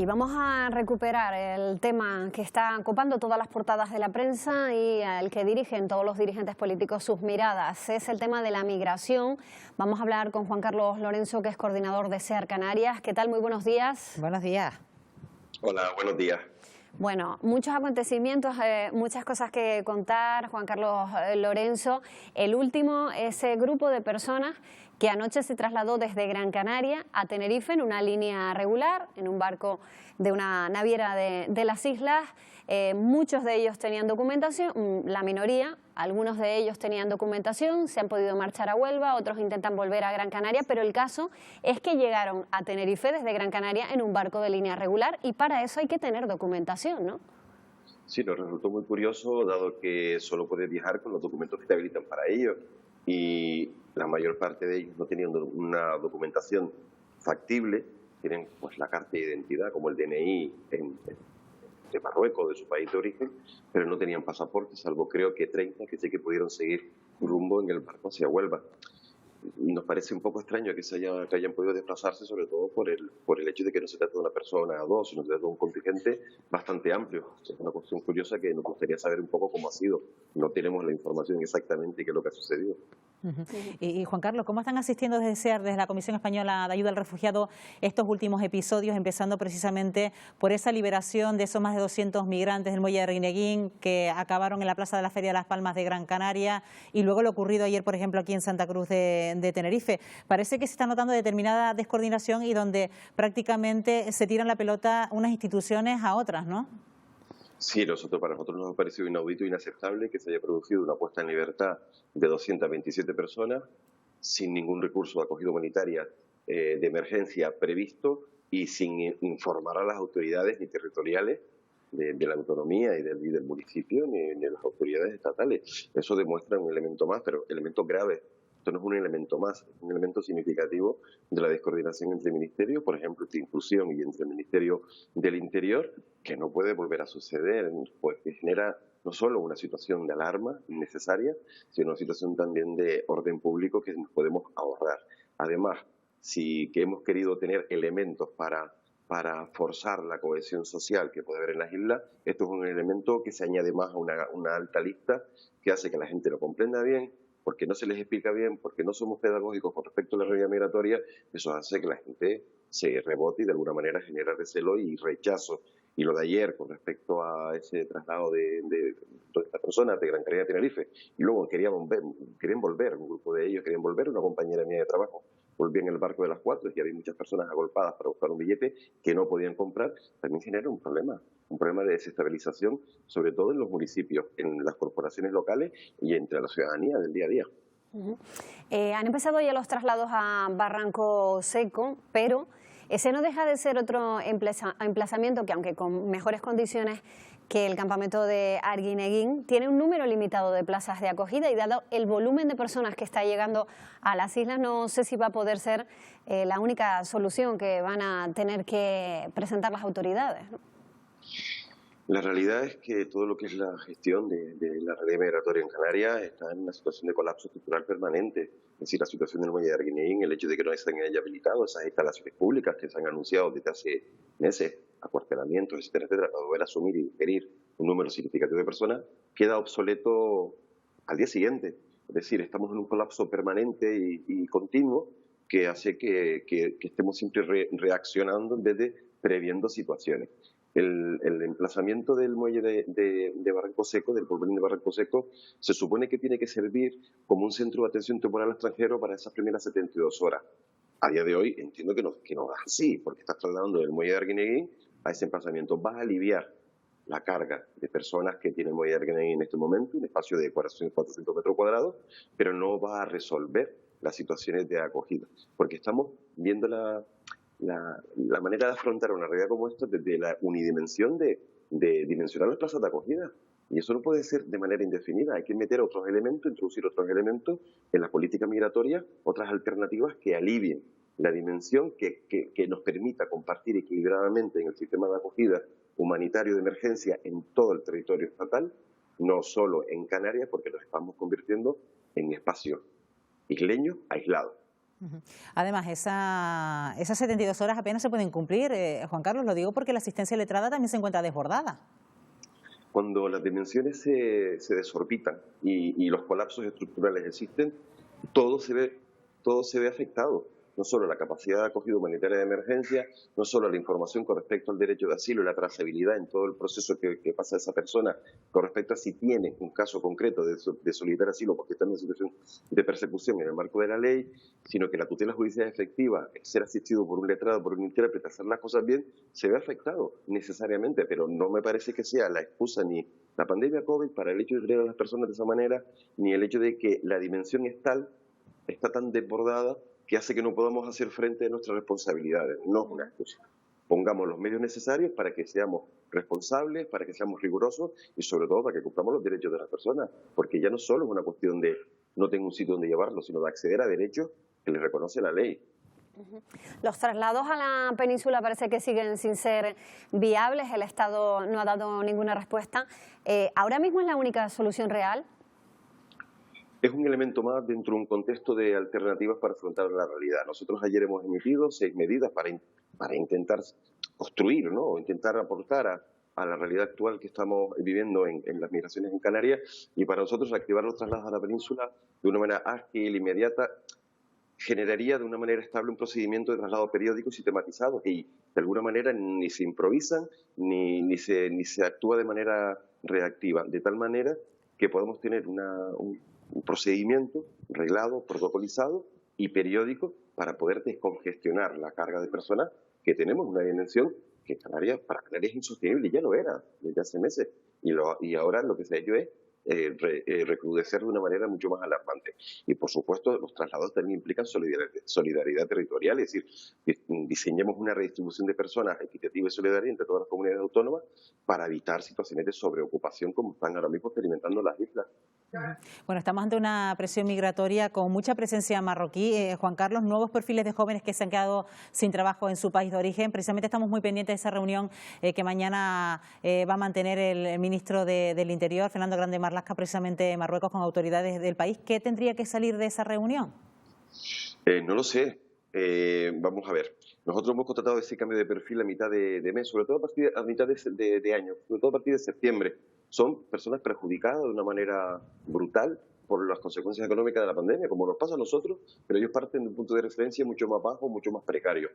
Y vamos a recuperar el tema que está copando todas las portadas de la prensa y al que dirigen todos los dirigentes políticos sus miradas. Es el tema de la migración. Vamos a hablar con Juan Carlos Lorenzo, que es coordinador de SEAR Canarias. ¿Qué tal? Muy buenos días. Buenos días. Hola, buenos días. Bueno, muchos acontecimientos, muchas cosas que contar, Juan Carlos Lorenzo. El último, ese grupo de personas que anoche se trasladó desde Gran Canaria a Tenerife en una línea regular, en un barco de una naviera de las islas. Muchos de ellos tenían documentación, la minoría, algunos de ellos tenían documentación, se han podido marchar a Huelva, otros intentan volver a Gran Canaria, pero el caso es que llegaron a Tenerife desde Gran Canaria en un barco de línea regular y para eso hay que tener documentación, ¿no? Sí, nos resultó muy curioso, dado que solo puedes viajar con los documentos que te habilitan para ello, y la mayor parte de ellos no tenían una documentación factible. Tienen pues la carta de identidad, como el DNI de Marruecos, de su país de origen, pero no tenían pasaporte, salvo creo que 30 que sí que pudieron seguir rumbo en el barco hacia Huelva. Nos parece un poco extraño que hayan podido desplazarse, sobre todo por el hecho de que no se trata de una persona o dos, sino se trata de un contingente bastante amplio. Es una cuestión curiosa que nos gustaría saber un poco cómo ha sido. No tenemos la información exactamente de qué es lo que ha sucedido. Y Juan Carlos, ¿cómo están asistiendo desde SEAR, desde la Comisión Española de Ayuda al Refugiado, estos últimos episodios, empezando precisamente por esa liberación de esos más de 200 migrantes del muelle de Arguineguín que acabaron en la Plaza de la Feria de Las Palmas de Gran Canaria, y luego lo ocurrido ayer, por ejemplo, aquí en Santa Cruz de Tenerife? Parece que se está notando determinada descoordinación y donde prácticamente se tiran la pelota unas instituciones a otras, ¿no? Sí, para nosotros nos ha parecido inaudito e inaceptable que se haya producido una puesta en libertad de 227 personas sin ningún recurso de acogida humanitaria de emergencia previsto y sin informar a las autoridades ni territoriales de la autonomía y del municipio ni las autoridades estatales. Eso demuestra un elemento más, pero elemento grave. Esto no es un elemento más, es un elemento significativo de la descoordinación entre ministerios, por ejemplo, entre inclusión y entre el Ministerio del Interior, que no puede volver a suceder, pues que genera no solo una situación de alarma innecesaria, sino una situación también de orden público que nos podemos ahorrar. Además, sí que hemos querido tener elementos para forzar la cohesión social que puede haber en las islas, esto es un elemento que se añade más a una alta lista que hace que la gente lo comprenda bien, porque no se les explica bien, porque no somos pedagógicos con respecto a la realidad migratoria. Eso hace que la gente se rebote y de alguna manera genera recelo y rechazo. Y lo de ayer con respecto a ese traslado de estas personas de Gran Canaria a Tenerife, y luego querían volver, un grupo de ellos querían volver, una compañera mía de trabajo volvía en el barco de las 4 y había muchas personas agolpadas para buscar un billete que no podían comprar, también genera un problema de desestabilización, sobre todo en los municipios, en las corporaciones locales y entre la ciudadanía del día a día. Han empezado ya los traslados a Barranco Seco, pero ese no deja de ser otro emplazamiento que, aunque con mejores condiciones que el campamento de Arguineguín, tiene un número limitado de plazas de acogida y dado el volumen de personas que está llegando a las islas, no sé si va a poder ser la única solución que van a tener que presentar las autoridades, ¿no? La realidad es que todo lo que es la gestión de la red migratoria en Canarias está en una situación de colapso estructural permanente. Es decir, la situación del muelle de Arguineguín, el hecho de que no estén habilitados esas instalaciones públicas que se han anunciado desde hace meses, acuartelamientos, etcétera, etcétera, para poder asumir y gerir un número significativo de personas, queda obsoleto al día siguiente. Es decir, estamos en un colapso permanente y continuo que hace que estemos siempre reaccionando en vez de previendo situaciones. El emplazamiento del muelle de Barranco Seco, del polvorín de Barranco Seco, se supone que tiene que servir como un centro de atención temporal extranjero para esas primeras 72 horas. A día de hoy entiendo que no es así, porque estás trasladando del muelle de Arguineguín a ese emplazamiento. Vas a aliviar la carga de personas que tiene el muelle de Arguineguín en este momento, un espacio de 400 metros cuadrados, pero no va a resolver las situaciones de acogida, porque estamos viendo la manera de afrontar una realidad como esta desde la unidimensión de dimensionar las plazas de acogida. Y eso no puede ser de manera indefinida. Hay que meter otros elementos, introducir otros elementos en la política migratoria, otras alternativas que alivien la dimensión que nos permita compartir equilibradamente en el sistema de acogida humanitario de emergencia en todo el territorio estatal, no solo en Canarias, porque nos estamos convirtiendo en espacios isleños aislados. Además, esas 72 horas apenas se pueden cumplir, Juan Carlos, lo digo porque la asistencia letrada también se encuentra desbordada. Cuando las dimensiones se desorbitan y los colapsos estructurales existen, todo se ve afectado. No solo la capacidad de acogida humanitaria de emergencia, no solo la información con respecto al derecho de asilo y la trazabilidad en todo el proceso que pasa esa persona con respecto a si tiene un caso concreto de solicitar asilo porque está en una situación de persecución en el marco de la ley, sino que la tutela judicial efectiva, el ser asistido por un letrado, por un intérprete, hacer las cosas bien, se ve afectado necesariamente, pero no me parece que sea la excusa ni la pandemia COVID para el hecho de tener a las personas de esa manera, ni el hecho de que la dimensión está tan desbordada que hace que no podamos hacer frente a nuestras responsabilidades. No es una excusa. Pongamos los medios necesarios para que seamos responsables, para que seamos rigurosos y sobre todo para que cumplamos los derechos de las personas, porque ya no solo es una cuestión de no tengo un sitio donde llevarlo, sino de acceder a derechos que les reconoce la ley. Los traslados a la península parece que siguen sin ser viables, el Estado no ha dado ninguna respuesta. ¿Ahora mismo es la única solución real? Es un elemento más dentro de un contexto de alternativas para afrontar la realidad. Nosotros ayer hemos emitido 6 medidas para intentar construir, ¿no? O intentar aportar a la realidad actual que estamos viviendo en las migraciones en Canarias, y para nosotros reactivar los traslados a la península de una manera ágil, inmediata, generaría de una manera estable un procedimiento de traslado periódico y sistematizado, y de alguna manera ni se improvisan ni se actúa de manera reactiva, de tal manera que podamos tener un procedimiento reglado, protocolizado y periódico para poder descongestionar la carga de personas que tenemos, una dimensión que para Canarias es insostenible, ya lo era desde hace meses, y ahora lo que se ha hecho es recrudecer de una manera mucho más alarmante. Y por supuesto los traslados también implican solidaridad territorial, es decir, diseñemos una redistribución de personas equitativa y solidaria entre todas las comunidades autónomas para evitar situaciones de sobreocupación como están ahora mismo experimentando las islas. Bueno, estamos ante una presión migratoria con mucha presencia marroquí. Juan Carlos, nuevos perfiles de jóvenes que se han quedado sin trabajo en su país de origen. Precisamente estamos muy pendientes de esa reunión que mañana va a mantener el ministro del Interior, Fernando Grande Marlaska, precisamente en Marruecos, con autoridades del país. ¿Qué tendría que salir de esa reunión? No lo sé. Vamos a ver. Nosotros hemos constatado ese cambio de perfil a mitad de mes, sobre todo a mitad de año, sobre todo a partir de septiembre. Son personas perjudicadas de una manera brutal por las consecuencias económicas de la pandemia, como nos pasa a nosotros, pero ellos parten de un punto de referencia mucho más bajo, mucho más precario.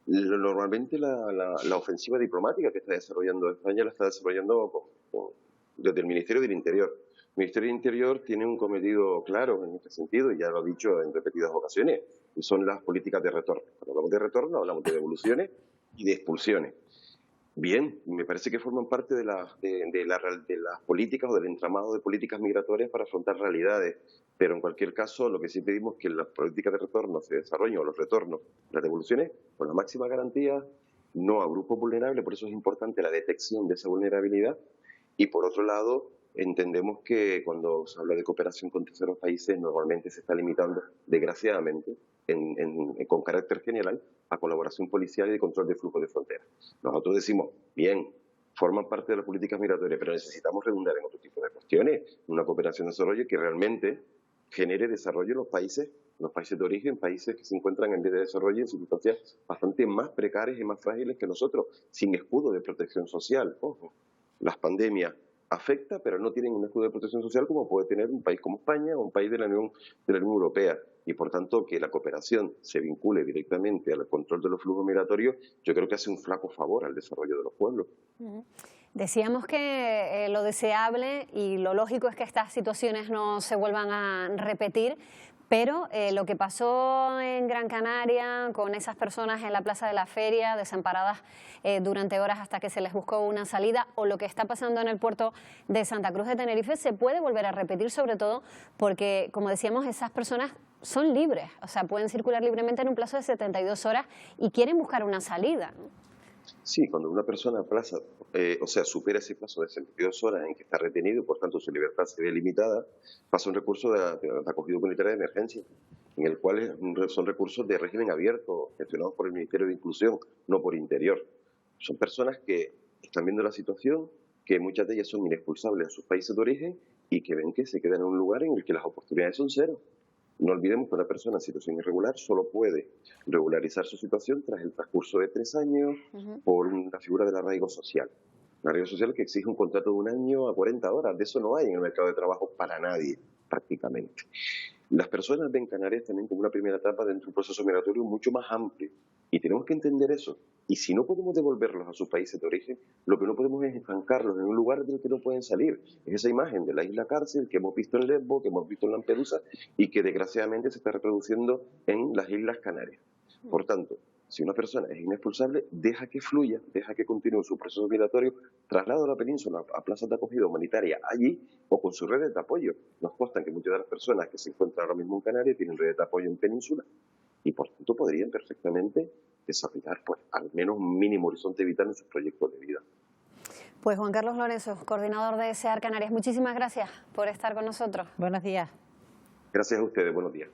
Normalmente la ofensiva diplomática que está desarrollando España la está desarrollando desde el Ministerio del Interior. El Ministerio del Interior tiene un cometido claro en este sentido, y ya lo ha dicho en repetidas ocasiones, y son las políticas de retorno. Cuando hablamos de retorno, hablamos de devoluciones y de expulsiones. Bien, me parece que forman parte de las políticas o del entramado de políticas migratorias para afrontar realidades, pero en cualquier caso lo que sí pedimos es que las políticas de retorno se desarrollen, o los retornos, las devoluciones, con la máxima garantía, no a grupos vulnerables, por eso es importante la detección de esa vulnerabilidad, y por otro lado, entendemos que cuando se habla de cooperación con terceros países normalmente se está limitando, desgraciadamente, con carácter general, a colaboración policial y de control de flujo de fronteras. Nosotros decimos, bien, forman parte de las políticas migratorias, pero necesitamos redundar en otro tipo de cuestiones, una cooperación de desarrollo que realmente genere desarrollo en los países de origen, países que se encuentran en vía de desarrollo en circunstancias bastante más precarias y más frágiles que nosotros, sin escudo de protección social. Ojo, las pandemias afectan, pero no tienen un escudo de protección social como puede tener un país como España o un país de la Unión Europea. Y por tanto, que la cooperación se vincule directamente al control de los flujos migratorios, yo creo que hace un flaco favor al desarrollo de los pueblos. Decíamos que lo deseable y lo lógico es que estas situaciones no se vuelvan a repetir, pero lo que pasó en Gran Canaria con esas personas en la Plaza de la Feria, desamparadas durante horas hasta que se les buscó una salida, o lo que está pasando en el puerto de Santa Cruz de Tenerife, se puede volver a repetir, sobre todo porque, como decíamos, esas personas son libres, o sea, pueden circular libremente en un plazo de 72 horas y quieren buscar una salida, ¿no? Sí, cuando una persona supera ese plazo de 72 horas en que está retenido y por tanto su libertad se ve limitada, pasa un recurso de acogida humanitaria de emergencia, en el cual son recursos de régimen abierto, gestionados por el Ministerio de Inclusión, no por Interior. Son personas que están viendo la situación, que muchas de ellas son inexpulsables a sus países de origen y que ven que se quedan en un lugar en el que las oportunidades son cero. No olvidemos que una persona en situación irregular solo puede regularizar su situación tras el transcurso de 3 años por una figura del arraigo social. Un arraigo social que exige un contrato de 1 año a 40 horas. De eso no hay en el mercado de trabajo para nadie, prácticamente. Las personas ven Canarias también como una primera etapa dentro de un proceso migratorio mucho más amplio. Y tenemos que entender eso. Y si no podemos devolverlos a sus países de origen, lo que no podemos es estancarlos en un lugar del que no pueden salir. Es esa imagen de la isla cárcel que hemos visto en Lesbos, que hemos visto en Lampedusa y que desgraciadamente se está reproduciendo en las Islas Canarias. Por tanto, si una persona es inexpulsable, deja que fluya, deja que continúe su proceso migratorio, traslado a la península a plazas de acogida humanitaria allí o con sus redes de apoyo. Nos consta que muchas de las personas que se encuentran ahora mismo en Canarias tienen redes de apoyo en península y por tanto podrían perfectamente desarrollar pues, al menos un mínimo horizonte vital en sus proyectos de vida. Pues Juan Carlos Lorenzo, coordinador de SEAR Canarias, muchísimas gracias por estar con nosotros. Buenos días. Gracias a ustedes, buenos días.